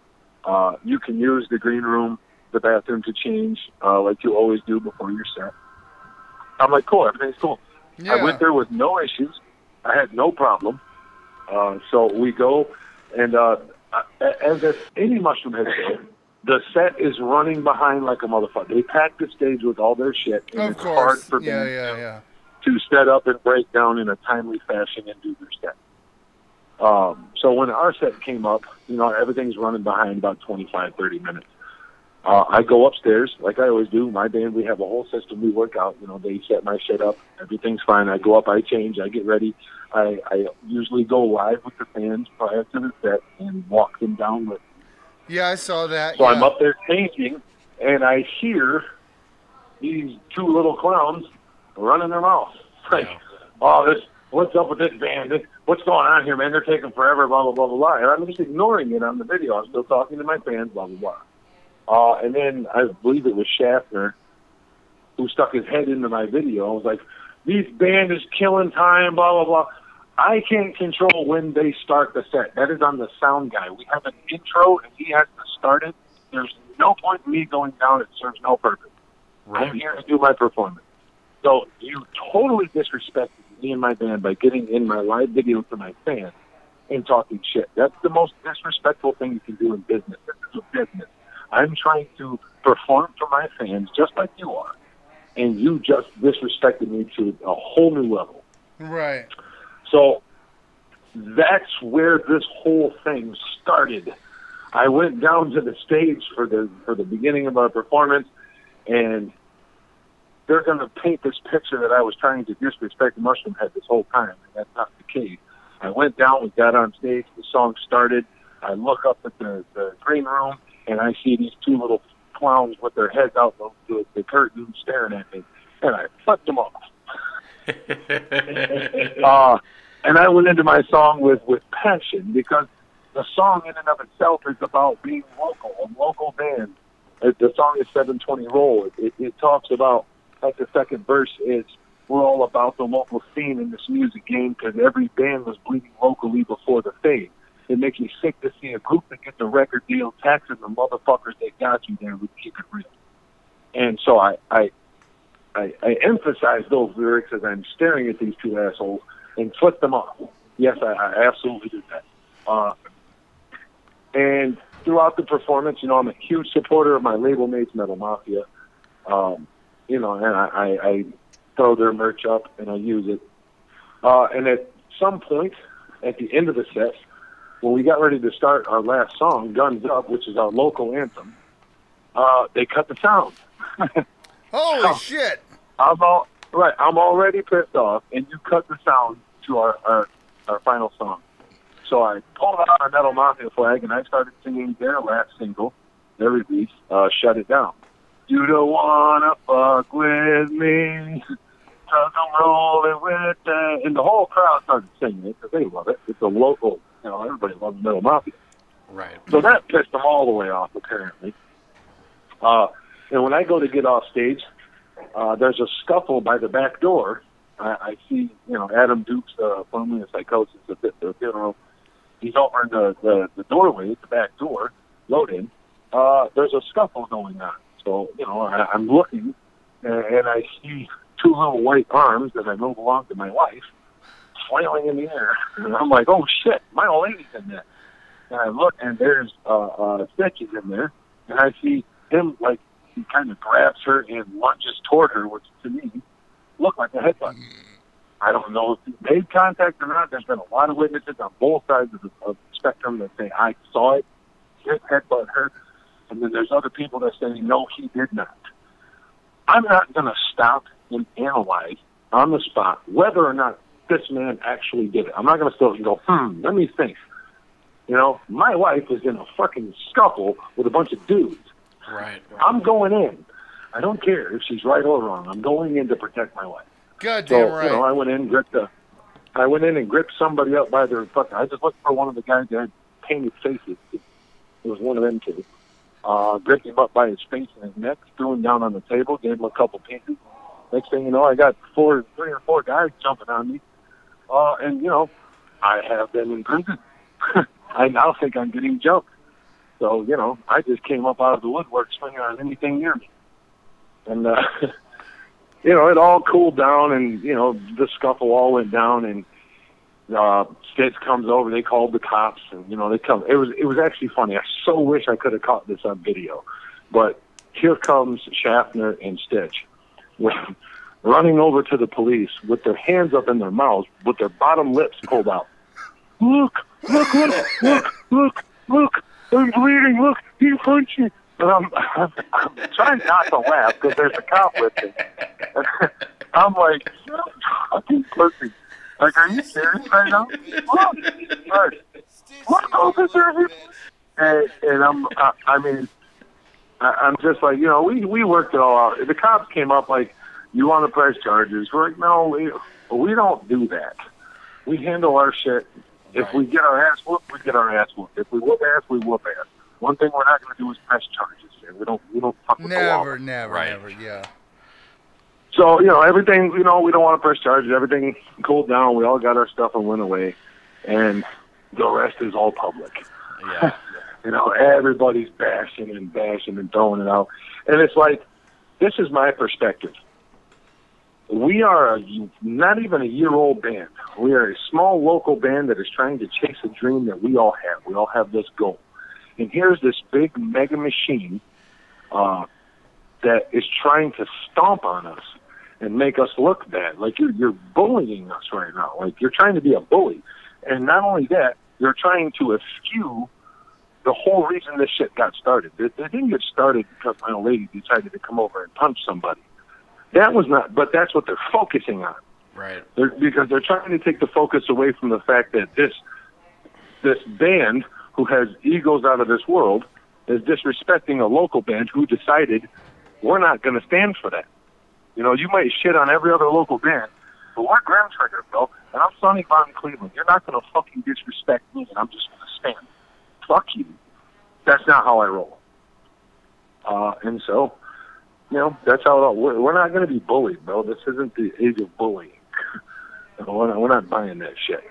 Speaker 2: You can use the green room, the bathroom to change like you always do before your set. I'm like, cool, everything's cool.
Speaker 1: Yeah.
Speaker 2: I went there with no issues. I had no problem. So we go, and as if any Mushroom Head show, the set is running behind like a motherfucker. They pack the stage with all their shit, and
Speaker 1: Of
Speaker 2: it's
Speaker 1: course.
Speaker 2: hard for
Speaker 1: Yeah.
Speaker 2: to set up and break down in a timely fashion and do their set. So when our set came up, you know, everything's running behind about 25, 30 minutes. I go upstairs, like I always do. My band, we have a whole system we work out. You know, they set my shit up. Everything's fine. I go up, I change, I get ready. I usually go live with the fans prior to the set and walk them down with me.
Speaker 1: Yeah, I saw that.
Speaker 2: So
Speaker 1: yeah.
Speaker 2: I'm up there changing, and I hear these two little clowns running their mouths. Like, oh, what's up with this band? What's going on here, man? They're taking forever, blah, blah, blah, blah, blah. And I'm just ignoring it on the video. I'm still talking to my fans, blah, blah, blah. And then I believe it was Schaffner who stuck his head into my video. I was like, this band is killing time, blah, blah, blah. I can't control when they start the set. That is on the sound guy. We have an intro, and he has to start it. There's no point in me going down. It serves no purpose. Right. I'm here to do my performance. So you totally disrespected me and my band by getting in my live video to my fans and talking shit. That's the most disrespectful thing you can do in business. This is a business. I'm trying to perform for my fans just like you are, and you just disrespected me to a whole new level.
Speaker 1: Right.
Speaker 2: So that's where this whole thing started. I went down to the stage for the beginning of our performance, and they're going to paint this picture that I was trying to disrespect Mushroom Head this whole time, and that's not the case. I went down, we got on stage, the song started. I look up at the green room, and I see these two little clowns with their heads out the curtain staring at me, and I flipped them off. And I went into my song with passion, because the song in and of itself is about being local, a local band. The song is 720 Roll. It talks about, like the second verse is, we're all about the local scene in this music game because every band was bleeding locally before the fame. It makes me sick to see a group that gets a record deal taxing the motherfuckers that got you there would keep it real. And so I emphasize those lyrics as I'm staring at these two assholes and flip them off. Yes, I absolutely did that. And throughout the performance, you know, I'm a huge supporter of my label mates, Metal Mafia. You know, and I throw their merch up and I use it. And at some point, at the end of the set, when we got ready to start our last song, Guns Up, which is our local anthem, they cut the sound.
Speaker 1: Holy shit!
Speaker 2: I'm already pissed off, and you cut the sound to our final song. So I pulled out our Metal Mafia flag, and I started singing their last single, their release, Shut It Down. You don't wanna fuck with me, 'cause I'm rolling with that. And the whole crowd started singing it, because they love it. It's a local, you know, everybody loves Metal Mafia.
Speaker 3: Right.
Speaker 2: So that pissed them all the way off, apparently. And when I go to get off stage, there's a scuffle by the back door. I see, you know, Adam Dukes, formerly of Psychosis, at the funeral. He's over in the doorway, the back door, loading. There's a scuffle going on. So, you know, I'm looking, and I see two little white arms that I know belong to my wife flailing in the air. And I'm like, oh, shit, my old lady's in there. and I look, and there's Stitches in there, and I see him, like, he kind of grabs her and lunges toward her, which to me looked like a headbutt. I don't know if he made contact or not. There's been a lot of witnesses on both sides of the spectrum that say, I saw it, he headbutt her, and then there's other people that say, no, he did not. I'm not going to stop and analyze on the spot whether or not this man actually did it. I'm not going to still go, let me think. You know, my wife is in a fucking scuffle with a bunch of dudes.
Speaker 3: Right.
Speaker 2: I'm going in. I don't care if she's right or wrong. I'm going in to protect my wife.
Speaker 1: Goddamn right.
Speaker 2: You know, I went in and gripped somebody up by their fucking. I just looked for one of the guys that had painted faces. It was one of them two. Gripped him up by his face and his neck, threw him down on the table, gave him a couple pieces. Next thing you know, I got 3 or 4 guys jumping on me. And, you know, I have been in prison. I now think I'm getting jumped. So, you know, I just came up out of the woodwork swinging on anything near me. And, you know, it all cooled down, and, you know, the scuffle all went down, and Stitch comes over. They called the cops, and, you know, they come. It was actually funny. I so wish I could have caught this on video. But here comes Schaffner and Stitch running over to the police with their hands up in their mouths, with their bottom lips pulled out. Look, I'm bleeding, look, he punched me. And I'm trying not to laugh because there's a cop with me. I'm like, fucking pussy. Like, are you serious right now? Look, officer. And I'm just like, you know, we worked it all out. The cops came up like, you want to press charges? We're like, no, we don't do that. We handle our shit. If we get our ass whooped, we get our ass whooped. If we whoop ass, we whoop ass. One thing we're not going to do is press charges here. We don't fuck with the law.
Speaker 1: Never, yeah.
Speaker 2: So, you know, everything, you know, we don't want to press charges. Everything cooled down. We all got our stuff and went away. And the rest is all public.
Speaker 3: Yeah.
Speaker 2: You know, everybody's bashing and throwing it out. And it's like, this is my perspective. We are not even a year-old band. We are a small local band that is trying to chase a dream that we all have. We all have this goal. And here's this big mega machine that is trying to stomp on us and make us look bad. Like you're bullying us right now. Like you're trying to be a bully. And not only that, you're trying to eschew the whole reason this shit got started. It didn't get started because my old lady decided to come over and punch somebody. That was not, but that's what they're focusing on.
Speaker 3: Right.
Speaker 2: Because they're trying to take the focus away from the fact that this band who has egos out of this world is disrespecting a local band who decided we're not going to stand for that. You know, you might shit on every other local band, but we're Grimm Trigger, bro, and I'm Sonny Von Cleveland. You're not going to fucking disrespect me, and I'm just going to stand. Fuck you. That's not how I roll. And so, you know, that's how we're not going to be bullied, bro. This isn't the age of bullying. We're not buying that shit.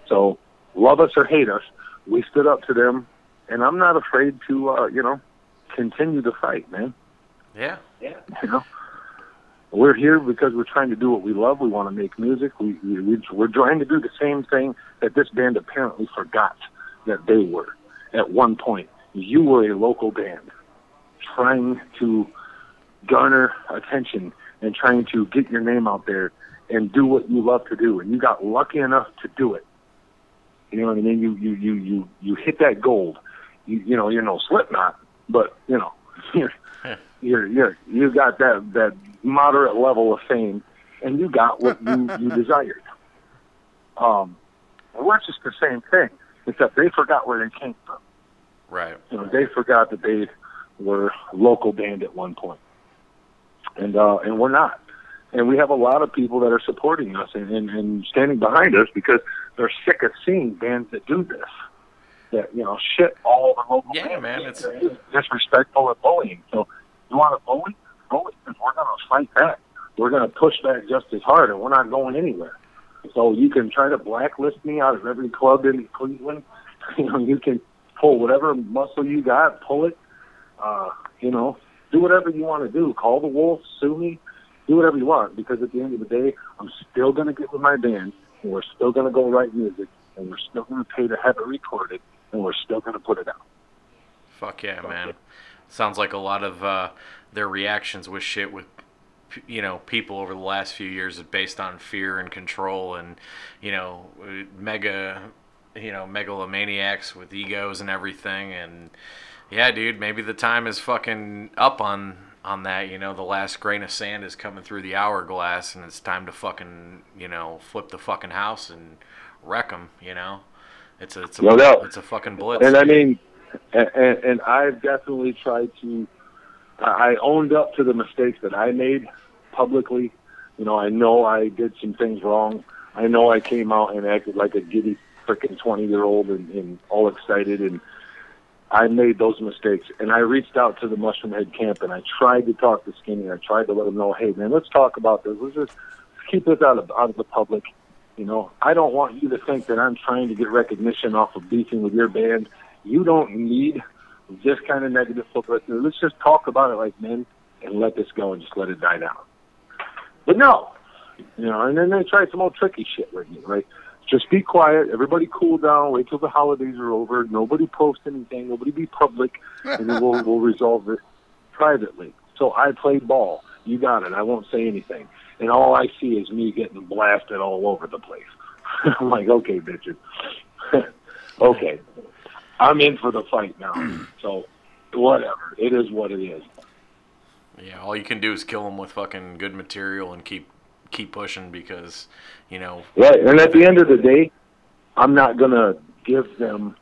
Speaker 2: So, love us or hate us, we stood up to them, and I'm not afraid to, you know, continue to fight, man.
Speaker 3: Yeah.
Speaker 2: You know, we're here because we're trying to do what we love. We want to make music. We're trying to do the same thing that this band apparently forgot that they were at one point. You were a local band trying to garner attention and trying to get your name out there and do what you love to do, and you got lucky enough to do it. You know what I mean? You hit that gold. You know, you're no Slipknot, but you know, you got that moderate level of fame, and you got what you desired. And we're just the same thing, except they forgot where they came from.
Speaker 3: Right.
Speaker 2: You know, they forgot that they were a local band at one point. And we're not. And we have a lot of people that are supporting us and standing behind us because they're sick of seeing bands that do this. That, you know, shit all the local bands.
Speaker 3: Yeah, man. It's
Speaker 2: disrespectful and bullying. So you want to bully? Bully, because we're going to fight back. We're going to push back just as hard, and we're not going anywhere. So you can try to blacklist me out of every club in Cleveland. You know, you can pull whatever muscle you got, pull it. You know, do whatever you want to do. Call the wolves, sue me, do whatever you want, because at the end of the day, I'm still going to get with my band, and we're still going to go write music, and we're still going to pay to have it recorded, and we're still going to put it out.
Speaker 3: Fuck yeah, man. Sounds like a lot of their reactions with shit with, you know, people over the last few years is based on fear and control and, you know, megalomaniacs with egos and everything. And yeah, dude, maybe the time is fucking up on that. You know, the last grain of sand is coming through the hourglass, and it's time to fucking, you know, flip the fucking house and wreck them. You know, it's a fucking blitz.
Speaker 2: And I mean, and I've definitely tried to. I owned up to the mistakes that I made publicly. You know I did some things wrong. I know I came out and acted like a giddy freaking 20-year-old and all excited, and I made those mistakes. And I reached out to the Mushroom Head camp, and I tried to talk to Skinny. I tried to let him know, hey, man, let's talk about this. Let's just keep this out of the public. You know, I don't want you to think that I'm trying to get recognition off of beefing with your band. You don't need this kind of negative publicity. Let's just talk about it like men and let this go and just let it die down. But no, you know, and then they try some old tricky shit with me, right? Just be quiet. Everybody cool down. Wait till the holidays are over. Nobody post anything. Nobody be public, and then we'll resolve it privately. So I played ball. You got it. I won't say anything. And all I see is me getting blasted all over the place. I'm like, okay, bitches. Okay. I'm in for the fight now. So whatever. It is what it is.
Speaker 3: Yeah, all you can do is kill them with fucking good material and keep pushing because, you know.
Speaker 2: Right, and at the end of the day, I'm not going to give them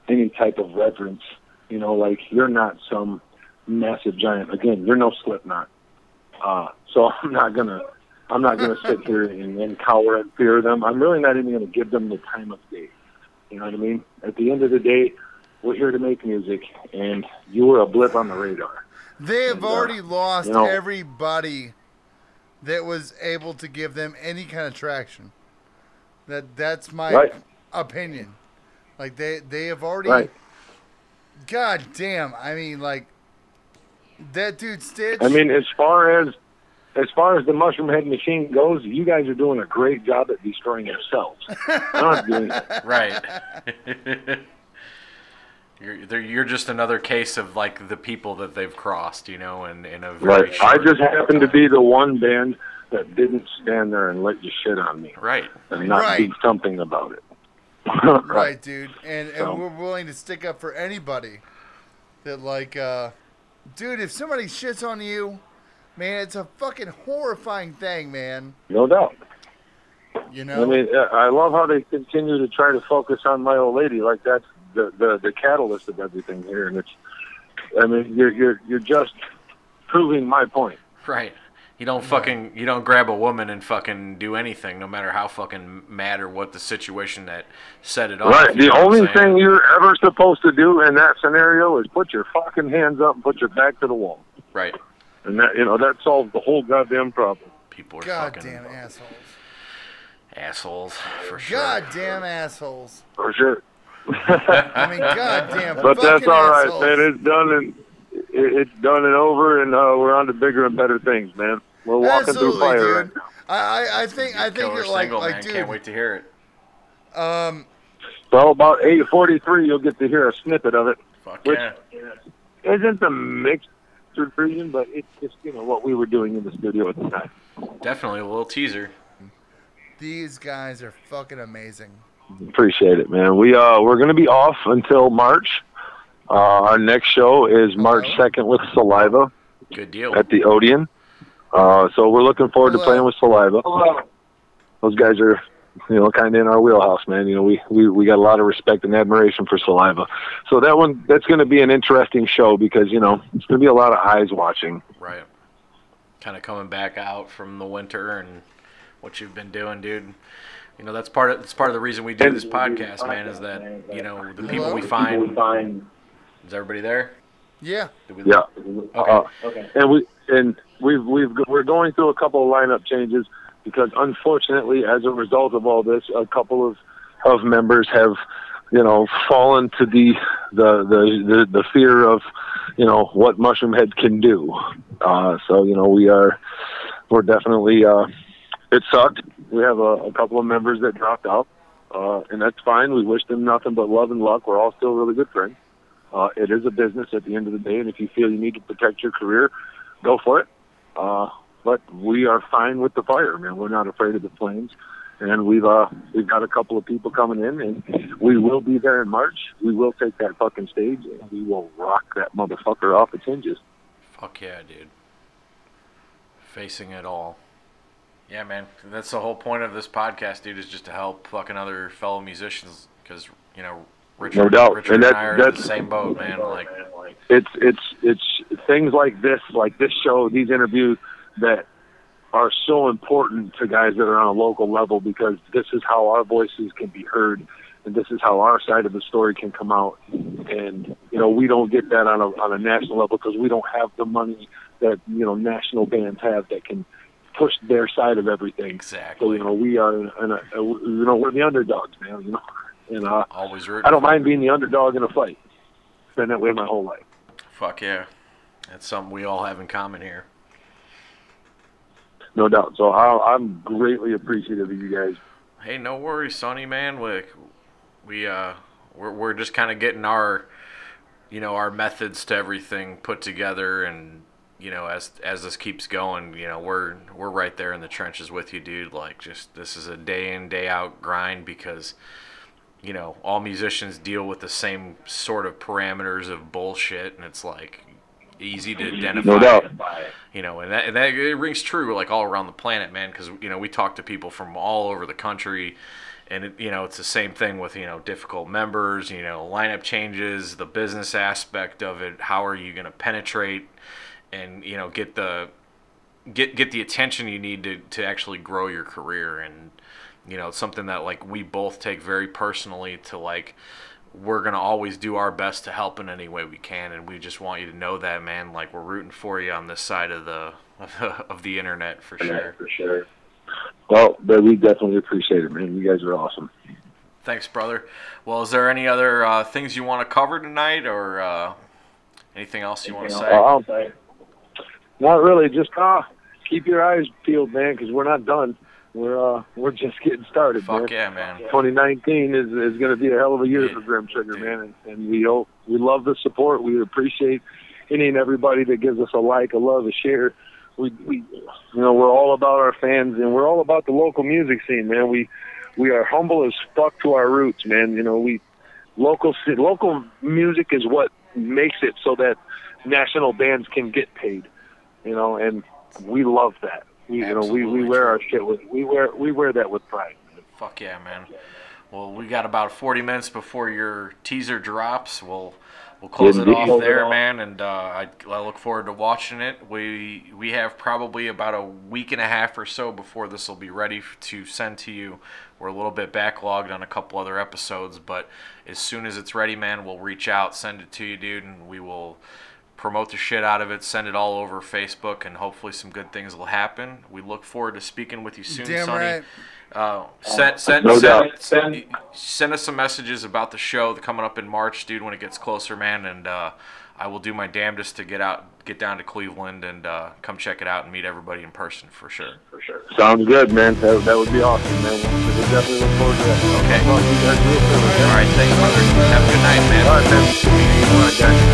Speaker 2: any type of reverence. You know, like, you're not some massive giant. Again, you're no Slipknot. So I'm not gonna sit here and cower and fear them. I'm really not even going to give them the time of day. You know what I mean? At the end of the day, we're here to make music, and you were a blip on the radar.
Speaker 1: They have already lost everybody that was able to give them any kind of traction. That's my opinion. Like they have already. Right. God damn! I mean, like that dude Stitch.
Speaker 2: I mean, as far as the Mushroom Head machine goes, you guys are doing a great job at destroying yourselves. Not doing it.
Speaker 3: Right. You're just another case of like the people that they've crossed, you know, in a very short.
Speaker 2: I just happen to be the one band that didn't stand there and let you shit on me.
Speaker 3: Right.
Speaker 2: And not do something about it.
Speaker 1: Right, dude. And we're willing to stick up for anybody that like, dude, if somebody shits on you, man, it's a fucking horrifying thing, man.
Speaker 2: No doubt.
Speaker 1: You know?
Speaker 2: I mean, I love how they continue to try to focus on my old lady. Like that's the catalyst of everything here, and it's. I mean, you're just proving my point.
Speaker 3: Right. You don't grab a woman and fucking do anything, no matter how fucking mad or what the situation that set it off.
Speaker 2: Right. The only thing you're ever supposed to do in that scenario is put your fucking hands up and put your back to the wall.
Speaker 3: Right.
Speaker 2: And that solves the whole goddamn problem.
Speaker 3: People are
Speaker 1: goddamn assholes.
Speaker 3: Assholes, for sure.
Speaker 1: Goddamn assholes.
Speaker 2: For sure.
Speaker 1: I mean, goddamn.
Speaker 2: But that's all right,
Speaker 1: assholes.
Speaker 2: man. It's done and over, and we're on to bigger and better things, man. We're walking through fire
Speaker 1: dude.
Speaker 2: right now.
Speaker 1: I think you're like,
Speaker 3: man.
Speaker 1: dude.
Speaker 3: Can't wait to hear it.
Speaker 2: Well, about 8:43, you'll get to hear a snippet of it.
Speaker 3: Fuck yeah.
Speaker 2: Isn't the mixed version, but it's just what we were doing in the studio at the time.
Speaker 3: Definitely a little teaser.
Speaker 1: These guys are fucking amazing.
Speaker 2: Appreciate it, man. We're going to be off until March. Our next show is March 2nd with Saliva.
Speaker 3: Good deal.
Speaker 2: At the Odeon. So we're looking forward to playing with Saliva. Those guys are, kind of in our wheelhouse, man. We got a lot of respect and admiration for Saliva. So that's going to be an interesting show because, it's going to be a lot of eyes watching.
Speaker 3: Right. Kind of coming back out from the winter and what you've been doing, dude. That's part of the reason we do this podcast, man, is that, the people we find. Is everybody there?
Speaker 1: Yeah.
Speaker 2: Yeah.
Speaker 3: Okay.
Speaker 2: And we're going through a couple of lineup changes because unfortunately, as a result of all this, a couple of members have, fallen to the fear of, what Mushroom Head can do. So we're definitely. It sucked. We have a couple of members that dropped out. and that's fine. We wish them nothing but love and luck. We're all still really good friends. It is a business at the end of the day, and if you feel you need to protect your career, go for it. But we are fine with the fire, man. We're not afraid of the flames, and we've got a couple of people coming in, and we will be there in March. We will take that fucking stage, and we will rock that motherfucker off its hinges.
Speaker 3: Fuck yeah, dude. Facing it all. Yeah, man. That's the whole point of this podcast, dude, is just to help fucking other fellow musicians, because, you know, Richard,
Speaker 2: no doubt.
Speaker 3: Richard and I are in the same boat, man. Like,
Speaker 2: it's things like this show, these interviews that are so important to guys that are on a local level, because this is how our voices can be heard, and this is how our side of the story can come out. And, you know, we don't get that on a national level because we don't have the money that, you know, national bands have that can push their side of everything.
Speaker 3: Exactly.
Speaker 2: So, you know, we are, you know, we're the underdogs, man, you know. And
Speaker 3: always
Speaker 2: I don't mind being the underdog in a fight. It's been that way my whole life.
Speaker 3: Fuck yeah. That's something we all have in common here.
Speaker 2: No doubt. So I'm greatly appreciative of you guys.
Speaker 3: Hey, no worries, Sonny, man. We're just kind of getting our, you know, our methods to everything put together, and, you know, as this keeps going, you know, we're right there in the trenches with you, dude. Like, just, this is a day in, day out grind, because, you know, all musicians deal with the same sort of parameters of bullshit, and it's like easy to identify.
Speaker 2: No doubt.
Speaker 3: You know, and that it rings true, like, all around the planet, man, because, you know, we talk to people from all over the country, and it, you know, it's the same thing with, you know, difficult members, you know, lineup changes, the business aspect of it. How are you going to penetrate and, you know, get the attention you need to actually grow your career? And, you know, it's something that, like, we both take very personally to, like, we're going to always do our best to help in any way we can, and we just want you to know that, man. Like, we're rooting for you on this side of the internet, for sure.
Speaker 2: For sure. Well, we definitely appreciate it, man. You guys are awesome.
Speaker 3: Thanks, brother. Well, is there any other things you want to cover tonight, or anything else you want to say?
Speaker 2: Not really. Just keep your eyes peeled, man, because we're not done. We're just getting started,
Speaker 3: Fuck
Speaker 2: man.
Speaker 3: yeah, man.
Speaker 2: 2019 is going to be a hell of a year for Grimm Trigger, man, and we love the support. We appreciate any and everybody that gives us a like, a love, a share. We you know, we're all about our fans, and we're all about the local music scene, man. We are humble as fuck to our roots, man. You know, local music is what makes it so that national bands can get paid. You know, and we love that. We wear our shit with we wear that with pride.
Speaker 3: Fuck yeah, man. Well, we got about 40 minutes before your teaser drops. We'll close it off there, man, and I look forward to watching it. We have probably about a week and a half or so before this will be ready to send to you. We're a little bit backlogged on a couple other episodes, but as soon as it's ready, man, we'll reach out, send it to you, dude, and we will promote the shit out of it, send it all over Facebook, and hopefully some good things will happen. We look forward to speaking with you soon,
Speaker 1: Damn
Speaker 3: Sonny.
Speaker 1: right.
Speaker 3: Send us some messages about the show coming up in March, dude, when it gets closer, man, and I will do my damnedest to get down to Cleveland and come check it out and meet everybody in person, for sure.
Speaker 2: Sounds good, man. That would be awesome, man. We definitely look forward to that.
Speaker 3: Okay.
Speaker 2: Talk to you guys real soon, okay?
Speaker 3: All right, thanks, brother. Have a good night, man.
Speaker 2: All right, man. All right, guys.